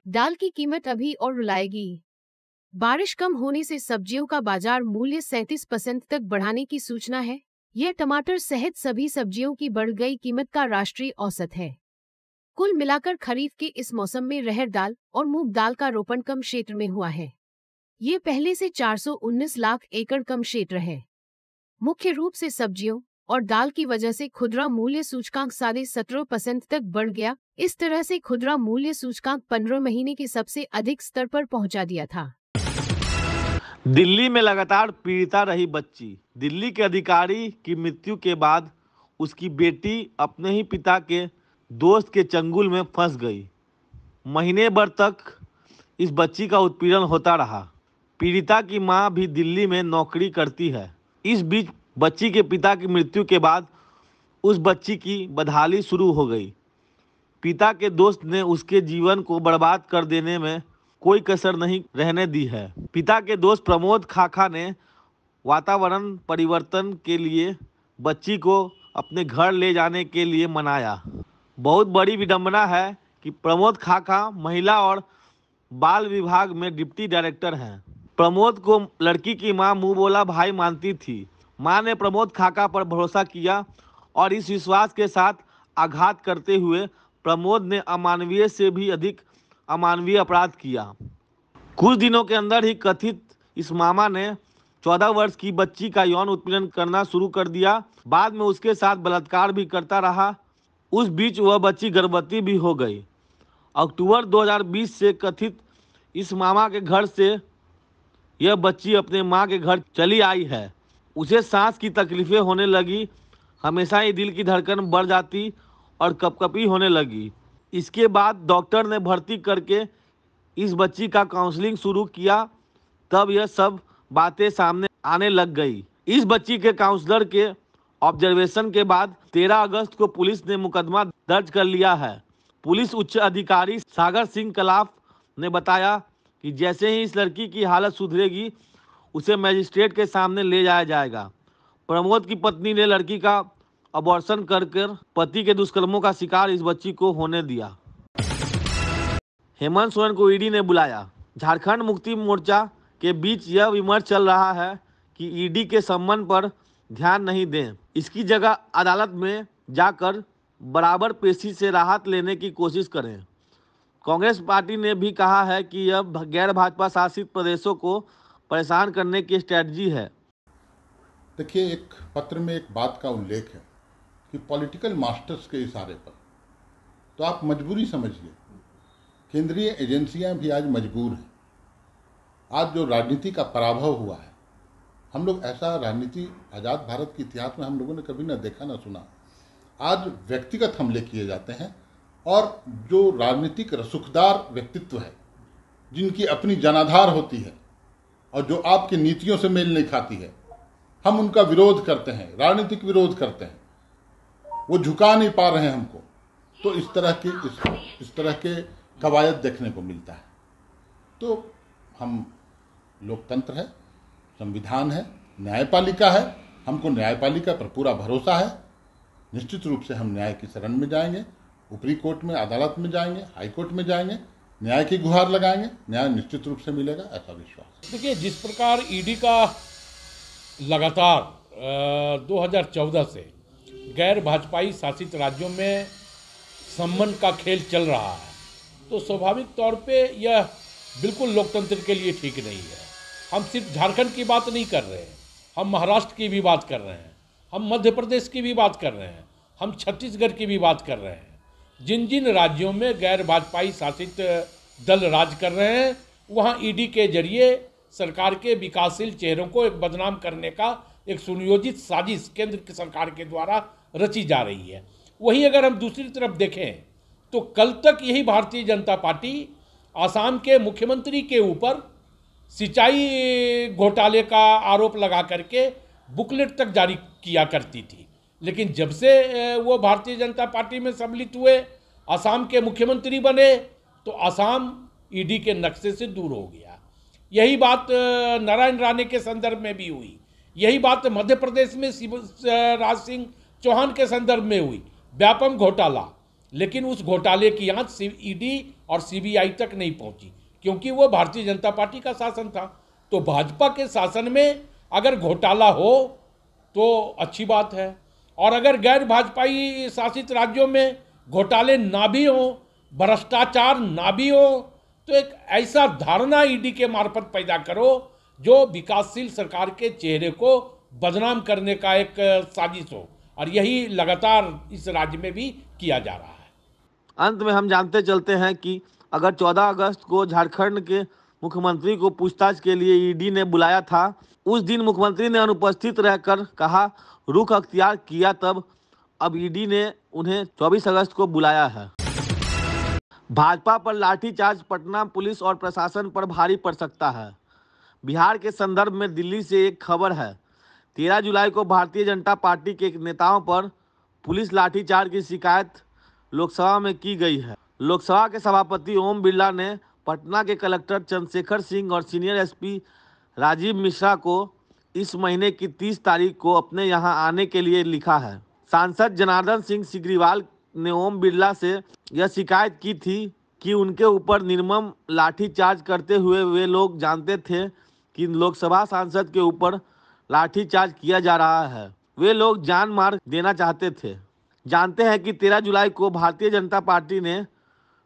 दाल की कीमत अभी और रुलाएगी। बारिश कम होने से सब्जियों का बाजार मूल्य 37% तक बढ़ाने की सूचना है। यह टमाटर सहित सभी सब्जियों की बढ़ गई कीमत का राष्ट्रीय औसत है। कुल मिलाकर खरीफ के इस मौसम में रहर दाल और मूंग दाल का रोपण कम क्षेत्र में हुआ है। ये पहले से 419 लाख एकड़ कम क्षेत्र है। मुख्य रूप से सब्जियों और दाल की वजह से खुदरा मूल्य सूचकांक 17.5% तक बढ़ गया। इस तरह से खुदरा मूल्य सूचकांक 15 महीने के सबसे अधिक स्तर पर पहुंचा दिया था। दिल्ली में लगातार पीड़िता रही बच्ची। दिल्ली के अधिकारी की मृत्यु के बाद उसकी बेटी अपने ही पिता के दोस्त के चंगुल में फंस गई। महीने भर तक इस बच्ची का उत्पीड़न होता रहा। पीड़िता की मां भी दिल्ली में नौकरी करती है। इस बीच बच्ची के पिता की मृत्यु के बाद उस बच्ची की बदहाली शुरू हो गई। पिता के दोस्त ने उसके जीवन को बर्बाद कर देने में कोई कसर नहीं रहने दी है। पिता के दोस्त प्रमोद खाखा ने वातावरण परिवर्तन के लिए बच्ची को अपने घर ले जाने के लिए मनाया। बहुत बड़ी विडंबना है कि प्रमोद खाखा महिला और बाल विभाग में डिप्टी डायरेक्टर हैं। प्रमोद को लड़की की मां मुंह बोला भाई मानती थी। मां ने प्रमोद खाखा पर भरोसा किया और इस विश्वास के साथ आघात करते हुए प्रमोद ने अमानवीय से भी अधिक अमानवीय अपराध किया। कुछ दिनों के अंदर ही कथित इस मामा ने 14 वर्ष की बच्ची का यौन उत्पीड़न करना शुरू कर दिया। बाद में उसके साथ बलात्कार भी करता रहा। उस बीच वह बच्ची गर्भवती भी हो गई। अक्टूबर 2020 से कथित इस मामा के घर से यह बच्ची अपने मां के घर चली आई है। उसे सांस की तकलीफें होने लगी। हमेशा ही दिल की धड़कन बढ़ जाती और कपकपी होने लगी। इसके बाद डॉक्टर ने भर्ती करके इस बच्ची का काउंसलिंग शुरू किया। तब यह सब बातें सामने आने लग गई। इस बच्ची के काउंसलर के ऑब्जर्वेशन के बाद 13 अगस्त को पुलिस ने मुकदमा दर्ज कर लिया है। पुलिस उच्च अधिकारी सागर सिंह कलाफ ने बताया कि जैसे ही इस लड़की की हालत सुधरेगी उसे मजिस्ट्रेट के सामने ले जाया जाएगा। प्रमोद की पत्नी ने लड़की का अबॉर्शन कर पति के दुष्कर्मों का शिकार इस बच्ची को होने दिया। हेमंत सोरेन को ईडी ने बुलाया। झारखंड मुक्ति मोर्चा के बीच यह विमर्श चल रहा है कि ईडी के सम्मन पर ध्यान नहीं दें, इसकी जगह अदालत में जाकर बराबर पेशी से राहत लेने की कोशिश करें। कांग्रेस पार्टी ने भी कहा है कि यह गैर भाजपा शासित प्रदेशों को परेशान करने की स्ट्रैटेजी है। देखिए, एक पत्र में एक बात का उल्लेख है कि पॉलिटिकल मास्टर्स के इशारे पर, तो आप मजबूरी समझिए, केंद्रीय एजेंसियां भी आज मजबूर हैं। आज जो राजनीति का पराभव हुआ है, हम लोग ऐसा राजनीति आज़ाद भारत के इतिहास में हम लोगों ने कभी ना देखा ना सुना। आज व्यक्तिगत हमले किए जाते हैं और जो राजनीतिक रसूखदार व्यक्तित्व है, जिनकी अपनी जनाधार होती है और जो आपकी नीतियों से मेल नहीं खाती है, हम उनका विरोध करते हैं, राजनीतिक विरोध करते हैं। वो झुका नहीं पा रहे हैं हमको, तो इस तरह के कवायद देखने को मिलता है। तो हम लोकतंत्र है, संविधान है, न्यायपालिका है, हमको न्यायपालिका पर पूरा भरोसा है। निश्चित रूप से हम न्याय की शरण में जाएंगे, ऊपरी कोर्ट में, अदालत में जाएंगे, हाई कोर्ट में जाएंगे, न्याय की गुहार लगाएंगे, न्याय निश्चित रूप से मिलेगा, ऐसा विश्वास। देखिए, जिस प्रकार ईडी का लगातार 2014 से गैर भाजपाई शासित राज्यों में सम्मन का खेल चल रहा है, तो स्वाभाविक तौर पे यह बिल्कुल लोकतंत्र के लिए ठीक नहीं है। हम सिर्फ झारखंड की बात नहीं कर रहे हैं, हम महाराष्ट्र की भी बात कर रहे हैं, हम मध्य प्रदेश की भी बात कर रहे हैं, हम छत्तीसगढ़ की भी बात कर रहे हैं। जिन जिन राज्यों में गैर भाजपाई शासित दल राज कर रहे हैं, वहाँ ईडी के जरिए सरकार के विकासशील चेहरों को एक बदनाम करने का एक सुनियोजित साजिश केंद्र की सरकार के द्वारा रची जा रही है। वहीं अगर हम दूसरी तरफ देखें तो कल तक यही भारतीय जनता पार्टी आसाम के मुख्यमंत्री के ऊपर सिंचाई घोटाले का आरोप लगा करके बुकलेट तक जारी किया करती थी, लेकिन जब से वो भारतीय जनता पार्टी में सम्मिलित हुए, आसाम के मुख्यमंत्री बने, तो आसाम ईडी के नक्शे से दूर हो गया। यही बात नारायण राणे के संदर्भ में भी हुई, यही बात मध्य प्रदेश में शिवराज सिंह चौहान के संदर्भ में हुई। व्यापम घोटाला, लेकिन उस घोटाले की आंच ईडी और सीबीआई तक नहीं पहुंची, क्योंकि वो भारतीय जनता पार्टी का शासन था। तो भाजपा के शासन में अगर घोटाला हो तो अच्छी बात है, और अगर गैर भाजपाई शासित राज्यों में घोटाले ना भी हो, भ्रष्टाचार ना भी हो, तो एक ऐसा धारणा ईडी के मार्फत पैदा करो जो विकासशील सरकार के चेहरे को बदनाम करने का एक साजिश हो, और यही लगातार इस राज्य में भी किया जा रहा है। अंत में हम जानते चलते हैं कि अगर 14 अगस्त को झारखंड के मुख्यमंत्री को पूछताछ के लिए ईडी ने बुलाया था, उस दिन मुख्यमंत्री ने अनुपस्थित रहकर कहा रुख अख्तियार किया, तब अब ईडी ने उन्हें 24 अगस्त को बुलाया है। भाजपा पर लाठीचार्ज पटना पुलिस और प्रशासन पर भारी पड़ सकता है। बिहार के संदर्भ में दिल्ली से एक खबर है। 13 जुलाई को भारतीय जनता पार्टी के नेताओं पर पुलिस लाठीचार्ज की शिकायत लोकसभा में की गई है। लोकसभा के सभापति ओम बिरला ने पटना के कलेक्टर चंद्रशेखर सिंह और सीनियर एसपी राजीव मिश्रा को इस महीने की 30 तारीख को अपने यहां आने के लिए लिखा है। सांसद जनार्दन सिंह सिग्रीवाल ने ओम बिरला से यह शिकायत की थी कि उनके ऊपर निर्मम लाठीचार्ज करते हुए वे लोग जानते थे कि लोकसभा सांसद के ऊपर लाठीचार्ज किया जा रहा है। वे लोग जान मार देना चाहते थे। जानते हैं कि 13 जुलाई को भारतीय जनता पार्टी ने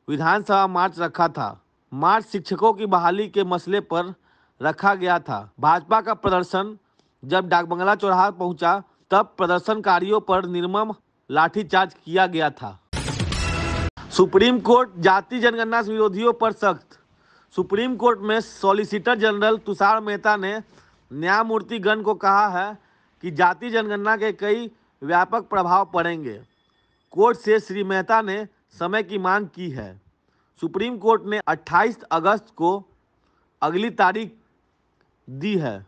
विधानसभा मार्च रखा था। मार्च शिक्षकों की बहाली के मसले पर रखा गया था। भाजपा का प्रदर्शन जब डाकबंगला चौराहा पहुंचा, तब प्रदर्शनकारियों पर निर्मम लाठीचार्ज किया गया था। सुप्रीम कोर्ट जाति जनगणना विरोधियों पर सख्त। सुप्रीम कोर्ट में सॉलिसिटर जनरल तुषार मेहता ने न्यायमूर्तिगण को कहा है कि जाति जनगणना के कई व्यापक प्रभाव पड़ेंगे। कोर्ट से श्री मेहता ने समय की मांग की है। सुप्रीम कोर्ट ने 28 अगस्त को अगली तारीख दी है।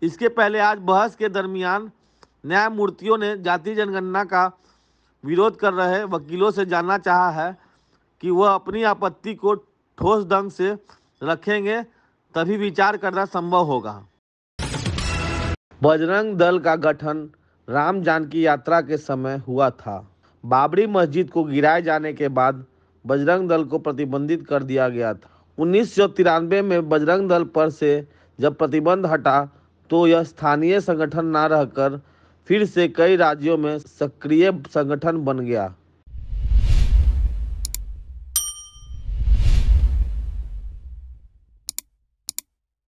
इसके पहले आज बहस के दरमियान न्यायमूर्तियों ने जाति जनगणना का विरोध कर रहे वकीलों से जानना चाहा है कि वह अपनी आपत्ति को ठोस ढंग से रखेंगे, तभी विचार करना संभव होगा। बजरंग दल का गठन राम जानकी यात्रा के समय हुआ था। बाबरी मस्जिद को गिराए जाने के बाद बजरंग दल को प्रतिबंधित कर दिया गया था। 1993 में बजरंग दल पर से जब प्रतिबंध हटा तो यह स्थानीय संगठन न रहकर फिर से कई राज्यों में सक्रिय संगठन बन गया।